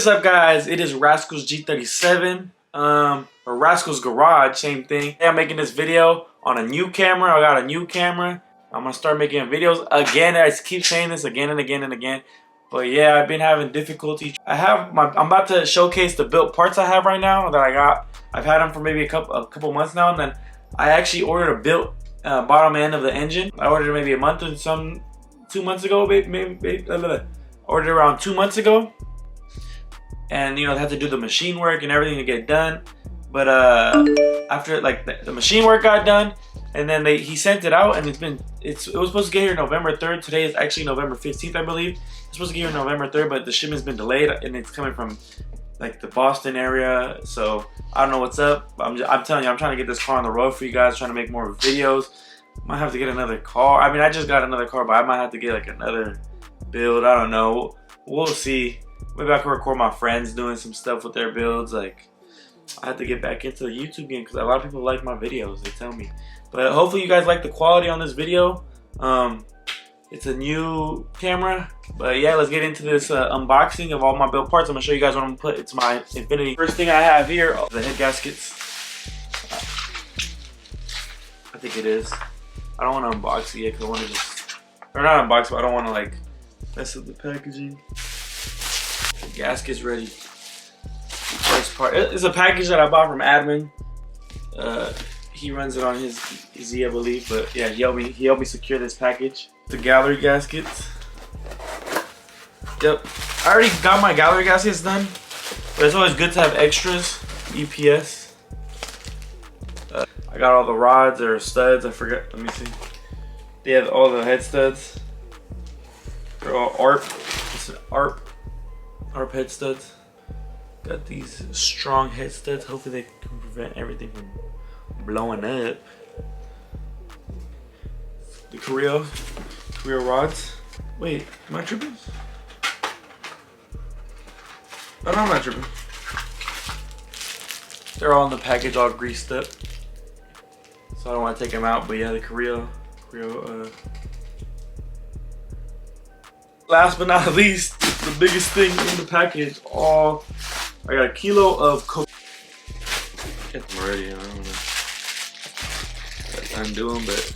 What's up, guys? It is Rascal's G37 or Rascal's Garage, same thing. Hey, I'm making this video on a new camera. I got a new camera. I'm gonna start making videos again. I keep saying this again and again and again, but yeah, I've been having difficulty. I'm about to showcase the built parts I have right now that I got. I've had them for maybe a couple months now, and then I actually ordered a built bottom end of the engine. I ordered it maybe a month and 2 months ago, ordered it around 2 months ago. And you know, they had to do the machine work and everything to get it done. But after like the machine work got done, and then he sent it out, and it was supposed to get here November 3rd. Today is actually November 15th, I believe. It's supposed to get here November 3rd, but the shipment's been delayed, and it's coming from like the Boston area. So I don't know what's up. I'm telling you, I'm trying to get this car on the road for you guys, trying to make more videos. Might have to get another car. I mean, I just got another car, but I might have to get like another build. I don't know. We'll see. Maybe I can record my friends doing some stuff with their builds. Like, I have to get back into the YouTube game because a lot of people like my videos, they tell me. But hopefully you guys like the quality on this video. It's a new camera. But yeah, let's get into this unboxing of all my built parts. I'm going to show you guys what I'm going to put. It's my Infinity. First thing I have here are the head gaskets. I think it is. I don't want to unbox it yet because I want to just... Or not unbox, but I don't want to like mess up the packaging. The gasket's ready. First part. It's a package that I bought from Admin. He runs it on his Z, I believe. But yeah, he helped me secure this package. The gallery gaskets. Yep. I already got my gallery gaskets done, but it's always good to have extras. EPS. I got all the rods or studs. I forgot. Let me see. They have all the head studs. They're all ARP. It's an ARP head studs. Got these strong head studs. Hopefully they can prevent everything from blowing up. The Korea rods. Wait, am I tripping? Oh, no, I'm not tripping. They're all in the package, all greased up. So I don't want to take them out, but yeah, the Korea. Last but not least, the biggest thing in the package. I got a kilo of coke. Get them ready. I don't know what I'm doing, but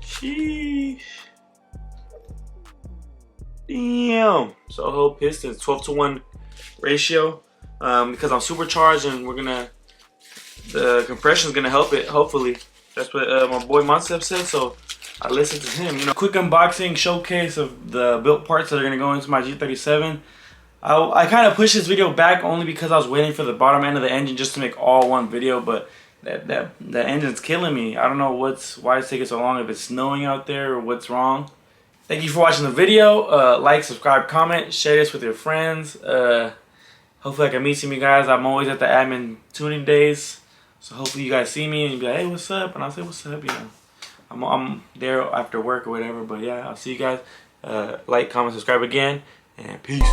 sheesh. Damn. So whole pistons, 12-to-1 ratio. Because I'm supercharged, and the compression is gonna help it. Hopefully, that's what my boy Monsep said. So I listened to him. You know, quick unboxing showcase of the built parts that are gonna go into my G37. I kind of pushed this video back only because I was waiting for the bottom end of the engine just to make all one video, but that engine's killing me. I don't know why it's taking so long, if it's snowing out there or what's wrong. Thank you for watching the video. Like, subscribe, comment, share this with your friends. Hopefully I can meet some of you guys. I'm always at the admin tuning days, so hopefully you guys see me and you be like, hey, what's up? And I'll say, what's up, you know. I'm there after work or whatever, but yeah, I'll see you guys. Like, comment, subscribe again, and peace.